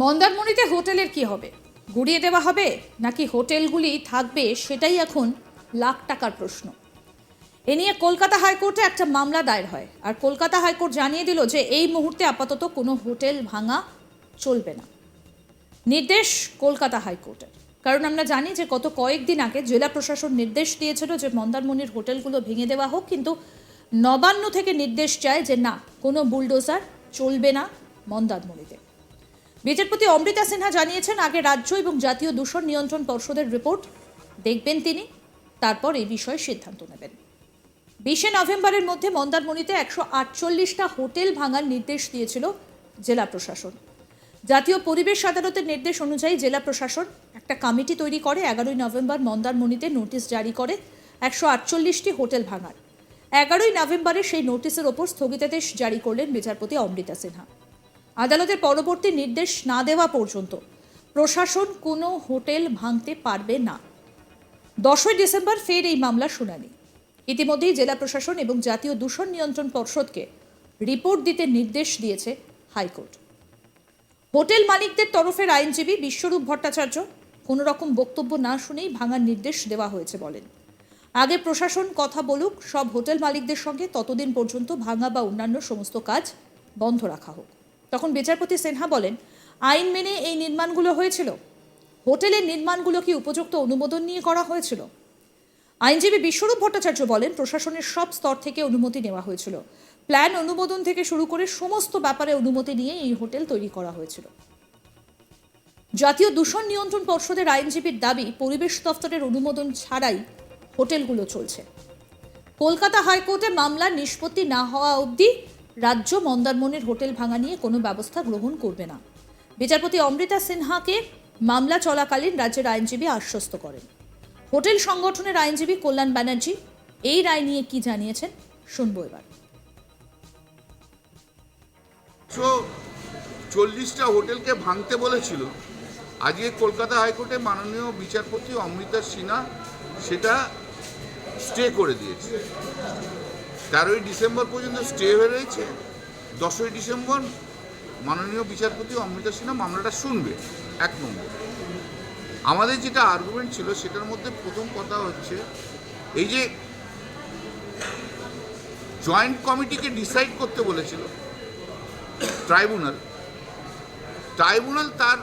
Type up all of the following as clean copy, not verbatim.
মন্দারমণিতে হোটেলের কি হবে? গুড়িয়ে দেওয়া হবে নাকি হোটেলগুলি থাকবে, সেটাই এখন লাখ টাকার প্রশ্ন। এ নিয়ে কলকাতা হাইকোর্টে একটা মামলা দায়ের হয়, আর কলকাতা হাইকোর্ট জানিয়ে দিল যে এই মুহূর্তে আপাতত কোনো হোটেল ভাঙা চলবে না। নির্দেশ কলকাতা হাইকোর্টের, কারণ আমরা জানি যে গত কয়েকদিন আগে জেলা প্রশাসন নির্দেশ দিয়েছিল যে মন্দারমণির হোটেলগুলো ভেঙে দেওয়া হোক, কিন্তু নবান্ন থেকে নির্দেশ চায় যে না, কোনো বুলডোজার চলবে না মন্দারমণিতে। বিচারপতি অমৃতা সিনহা জানিয়েছেন আগে রাজ্য এবং জাতীয় দূষণ নিয়ন্ত্রণ পর্ষদের রিপোর্ট দেখবেন তিনি, তারপর এই বিষয়ে সিদ্ধান্ত নেবেন। 20 নভেম্বরের মধ্যে মন্দারমণিতে 148টা হোটেল ভাঙার নির্দেশ দিয়েছিল জেলা প্রশাসন। জাতীয় পরিবেশ আদালতের নির্দেশ অনুযায়ী জেলা প্রশাসন একটা কমিটি তৈরি করে 11 নভেম্বর মন্দারমণিতে নোটিশ জারি করে 148টি হোটেল ভাঙার। 11 নভেম্বরে সেই নোটিশের ওপর স্থগিতাদেশ জারি করলেন বিচারপতি অমৃতা সিনহা। আদালতের পরবর্তী নির্দেশ না দেওয়া পর্যন্ত প্রশাসন কোনো হোটেল ভাঙতে পারবে না। 10 ডিসেম্বর ফের এই মামলার শুনানি। ইতিমধ্যেই জেলা প্রশাসন এবং জাতীয় দূষণ নিয়ন্ত্রণ পর্ষদকে রিপোর্ট দিতে নির্দেশ দিয়েছে হাইকোর্ট। হোটেল মালিকদের তরফের আইনজীবী বিশ্বরূপ ভট্টাচার্য কোনো রকম বক্তব্য না শুনেই ভাঙার নির্দেশ দেওয়া হয়েছে বলেন। আগে প্রশাসন কথা বলুক সব হোটেল মালিকদের সঙ্গে, ততদিন পর্যন্ত ভাঙা বা অন্যান্য সমস্ত কাজ বন্ধ রাখা হোক। তখন বিচারপতি সিনহা বলেন, আইন মেনে এই নির্মাণগুলো হয়েছিল? হোটেলের নির্মাণগুলো কি উপযুক্ত অনুমোদন নিয়ে করা হয়েছিল? আইনজীবী বিশ্বরূপ ভট্টাচার্য বলেন, প্রশাসনের সব স্তর থেকে অনুমতি নেওয়া হয়েছিল। প্ল্যান অনুমোদন থেকে শুরু করে সমস্ত ব্যাপারে অনুমতি নিয়ে এই হোটেল তৈরি করা হয়েছিল। জাতীয় দূষণ নিয়ন্ত্রণ পর্ষদের আইনজীবীর দাবি, পরিবেশ দফতরের অনুমোদন ছাড়াই হোটেলগুলো চলছে। কলকাতা হাইকোর্টে মামলার নিষ্পত্তি না হওয়া অবধি রাজ্য মন্দারমণির হোটেল ভাঙা নিয়ে কোনো ব্যবস্থা গ্রহণ করবে না। বিচারপতি অমৃতা সিনহাকে মামলা চলাকালীন রাজ্যের আইনজীবী আশ্বস্ত করেন। হোটেল সংগঠনের আইনজীবী কল্যাণ ব্যানার্জি এই রায় নিয়ে কি জানিয়েছেন শুনবো এবার। 40টা হোটেলকে ভাঙতে বলেছিল। আজকে কলকাতা হাইকোর্টে মাননীয় বিচারপতি অমৃতা সিনহা সেটা স্টে করে দিয়েছে। 13 ডিসেম্বর পর্যন্ত স্টে হয়ে রয়েছে। 10 ডিসেম্বর মাননীয় বিচারপতি অমৃতা সিনহা মামলাটা শুনবে। 1 নম্বর, আমাদের যেটা আর্গুমেন্ট ছিল সেটার মধ্যে প্রথম কথা হচ্ছে এই যে জয়েন্ট কমিটিকে ডিসাইড করতে বলেছিল ট্রাইব্যুনাল তার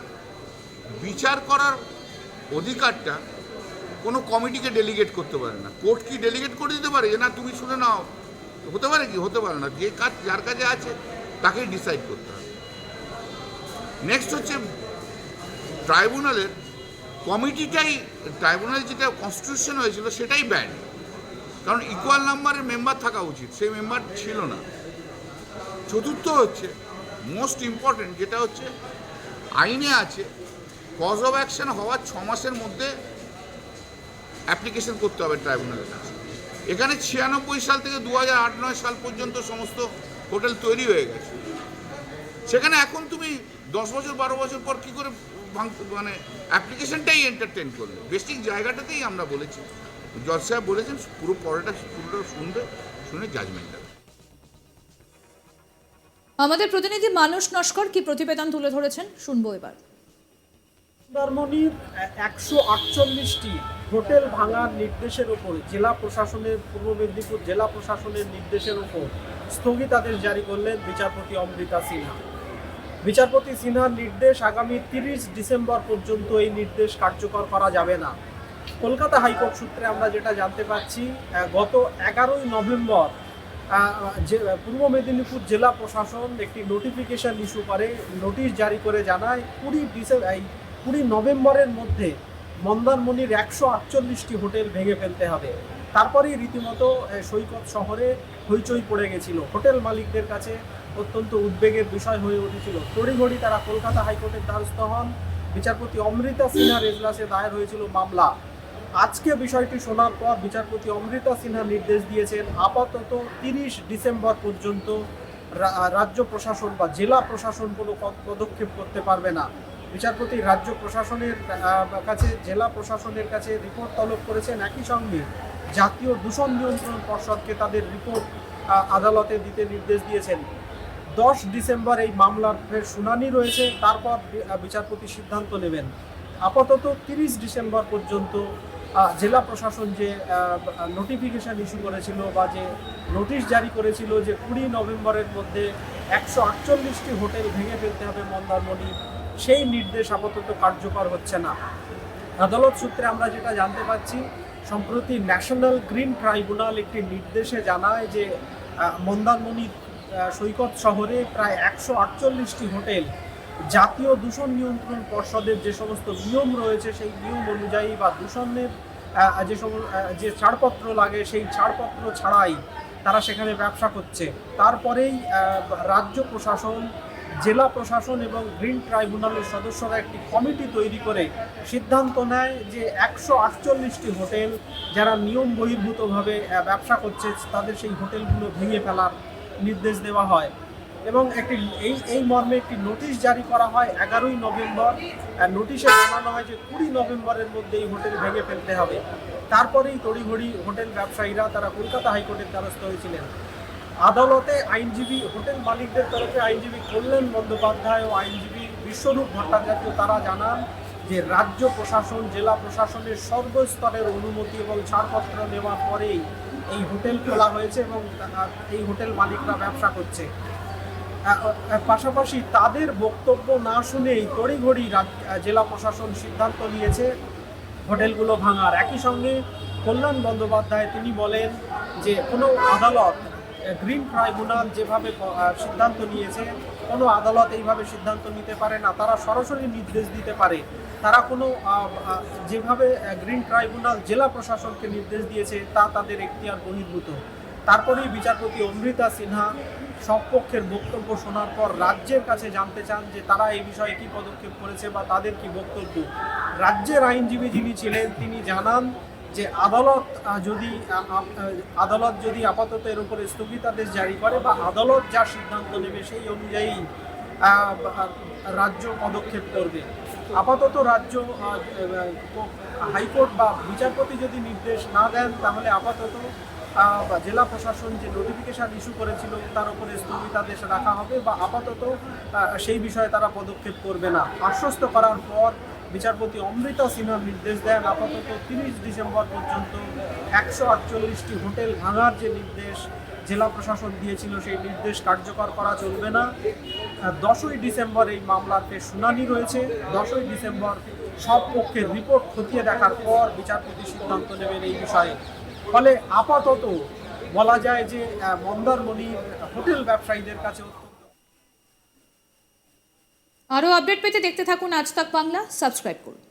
বিচার করার অধিকারটা কোনো কমিটিকে ডেলিগেট করতে পারে না। কোর্ট কি ডেলিগেট করে দিতে পারে যে না তুমি শুনে নাও? হতে পারে কি? হতে পারে না। যে কাজ যার কাছে আছে তাকেই ডিসাইড করতে হবে। নেক্সট হচ্ছে ট্রাইব্যুনালের যেটা কনস্টিটিউশন হয়েছিল সেটাই ব্যান্ড, কারণ ইকুয়াল নাম্বারের মেম্বার থাকা উচিত, সেই মেম্বার ছিল না। চতুর্থ হচ্ছে মোস্ট ইম্পর্টেন্ট, যেটা হচ্ছে আইনে আছে কজ অফ অ্যাকশন হওয়ার 6 মাসের মধ্যে অ্যাপ্লিকেশন করতে হবে ট্রাইব্যুনালের কাছে। এখানে 96 সাল থেকে 2008-9 সাল পর্যন্ত সমস্ত হোটেল তৈরি হয়ে গেছে। সেখানে এখন তুমি 10 বছর 12 বছর পর কী করে মানে অ্যাপ্লিকেশনটাই এন্টারটেন করলে? বেসিক জায়গাটাতেই আমরা বলেছি, জজ সাহেব বলেছেন পুরোটা শুনবে, শুনে জাজমেন্ট দেবে। আমাদের প্রতিনিধি মানস নস্কর কি প্রতিবেদন তুলে ধরেছেন শুনবো এবার। মন্দারমণির 148টি হোটেল ভাঙার নির্দেশের ওপর জেলা প্রশাসনের, পূর্ব মেদিনীপুর জেলা প্রশাসনের নির্দেশের ওপর স্থগিতাদেশ জারি করলেন বিচারপতি অমৃতা সিনহা। বিচারপতি সিনহার নির্দেশ, আগামী 30 ডিসেম্বর পর্যন্ত এই নির্দেশ কার্যকর করা যাবে না। কলকাতা হাইকোর্ট সূত্রে আমরা যেটা জানতে পারছি, গত 11 নভেম্বর পূর্ব মেদিনীপুর জেলা প্রশাসন একটি নোটিফিকেশন ইস্যু করে, নোটিশ জারি করে জানায় 20 নভেম্বরের মধ্যে মন্দারমণির 148টি হোটেল ভেঙে ফেলতে হবে। তারপরেই রীতিমতো সৈকত শহরে হইচই পড়ে গেছিল। হোটেল মালিকদের কাছে অত্যন্ত উদ্বেগের বিষয় হয়ে উঠেছিল। তড়িঘড়ি তারা কলকাতা হাইকোর্টের দ্বারস্থ হন। বিচারপতি অমৃতা সিনহার এজলাসে দায়ের হয়েছিল মামলা। আজকে বিষয়টি শোনার পর বিচারপতি অমৃতা সিনহা নির্দেশ দিয়েছেন আপাতত 30 ডিসেম্বর পর্যন্ত রাজ্য প্রশাসন বা জেলা প্রশাসন কোনো পদক্ষেপ করতে পারবে না। বিচারপতি রাজ্য প্রশাসনের কাছে, জেলা প্রশাসনের কাছে রিপোর্ট তলব করেছেন। একই সঙ্গে জাতীয় দূষণ নিয়ন্ত্রণ পর্ষদকে তাদের রিপোর্ট আদালতে দিতে নির্দেশ দিয়েছেন। 10 ডিসেম্বর এই মামলার ফের শুনানি রয়েছে, তারপর বিচারপতি সিদ্ধান্ত নেবেন। আপাতত 30 ডিসেম্বর পর্যন্ত জেলা প্রশাসন যে নোটিফিকেশন ইস্যু করেছিল বা যে নোটিশ জারি করেছিল যে 20 নভেম্বরের মধ্যে 148টি হোটেল ভেঙে ফেলতে হবে মন্দারমণি, সেই নির্দেশ আপাতত কার্যকর হচ্ছে না। আদালত সূত্রে আমরা যেটা জানতে পাচ্ছি, সম্প্রতি ন্যাশনাল গ্রিন ট্রাইব্যুনাল একটি নির্দেশে জানায় যে মন্দারমণি সৈকত শহরে প্রায় 148টি হোটেল জাতীয় দূষণ নিয়ন্ত্রণ পর্ষদের যে সমস্ত নিয়ম রয়েছে সেই নিয়ম অনুযায়ী বা দূষণের যে ছাড়পত্র লাগে সেই ছাড়পত্র ছাড়াই তারা সেখানে ব্যবসা করছে। তারপরেই রাজ্য প্রশাসন, জেলা প্রশাসন এবং গ্রিন ট্রাইব্যুনালের সদস্যরা একটি কমিটি তৈরি করে সিদ্ধান্ত নেয় যে 148টি হোটেল যারা নিয়ম বহির্ভূতভাবে ব্যবসা করছে তাদের সেই হোটেলগুলো ভেঙে ফেলার নির্দেশ দেওয়া হয় এবং এই মর্মে একটি নোটিশ জারি করা হয় 11ই নভেম্বর। নোটিশে জানানো হয় যে 20 নভেম্বরের মধ্যে এই হোটেল ভেঙে ফেলতে হবে। তারপরেই তড়িঘড়ি হোটেল ব্যবসায়ীরা তারা কলকাতা হাইকোর্টের দ্বারস্থ হয়েছিলেন। আদালতে আইনজীবী, হোটেল মালিকদের তরফে আইনজীবী কল্যাণ বন্দ্যোপাধ্যায় ও আইনজীবী বিশ্বরূপ ভট্টাচার্য তারা জানান যে রাজ্য প্রশাসন, জেলা প্রশাসনের সর্বস্তরের অনুমতি এবং ছাড়পত্র নেওয়ার পরেই এই হোটেল খোলা হয়েছে এবং এই হোটেল মালিকরা ব্যবসা করছে। পাশাপাশি তাদের বক্তব্য না শুনেই তড়িঘড়ি জেলা প্রশাসন সিদ্ধান্ত নিয়েছে হোটেলগুলো ভাঙার। একই সঙ্গে কল্যাণ বন্দ্যোপাধ্যায় তিনি বলেন যে কোনো আদালত, গ্রিন ট্রাইব্যুনাল যেভাবে সিদ্ধান্ত নিয়েছে কোনো আদালত এইভাবে সিদ্ধান্ত নিতে পারে না, তারা সরাসরি নির্দেশ দিতে পারে। তারা কোনো যেভাবে গ্রিন ট্রাইব্যুনাল জেলা প্রশাসনকে নির্দেশ দিয়েছে তা তাদের এখতিয়ার বহির্ভূত। তারপরেই বিচারপতি অমৃতা সিনহা সব পক্ষের বক্তব্য শোনার পর রাজ্যের কাছে জানতে চান যে তারা এই বিষয়ে কী পদক্ষেপ করেছে বা তাদের কি বক্তব্য। রাজ্যের আইনজীবী যিনি ছিলেন তিনি জানান যে আদালত যদি আপাতত এর উপরে স্থগিতাদেশ জারি করে বা আদালত যা সিদ্ধান্ত নেবে সেই অনুযায়ী রাজ্য পদক্ষেপ করবে। আপাতত রাজ্য হাইকোর্ট বা বিচারপতি যদি নির্দেশ না দেন তাহলে আপাতত জেলা প্রশাসন যে নোটিফিকেশন ইস্যু করেছিল তার উপরে স্থগিতাদেশ রাখা হবে বা আপাতত সেই বিষয়ে তারা পদক্ষেপ করবে না। আশ্বস্ত করার পর বিচারপতি অমৃতা সিনহার নির্দেশ দেন আপাতত 30 ডিসেম্বর পর্যন্ত 148টি হোটেল ভাঙার যে নির্দেশ জেলা প্রশাসন দিয়েছিল সেই নির্দেশ কার্যকর করা চলবে না। 10ই ডিসেম্বর এই মামলাতে শুনানি রয়েছে। 10ই ডিসেম্বর সব পক্ষের রিপোর্ট খতিয়ে দেখার পর বিচারপতি সিদ্ধান্ত নেবেন এই বিষয়ে। ফলে আপাতত বলা যায় যে মন্দারমণির হোটেল ব্যবসায়ীদের কাছে আরও আপডেট পেতে দেখতে থাকুন আজ তাক বাংলা, সাবস্ক্রাইব করুন।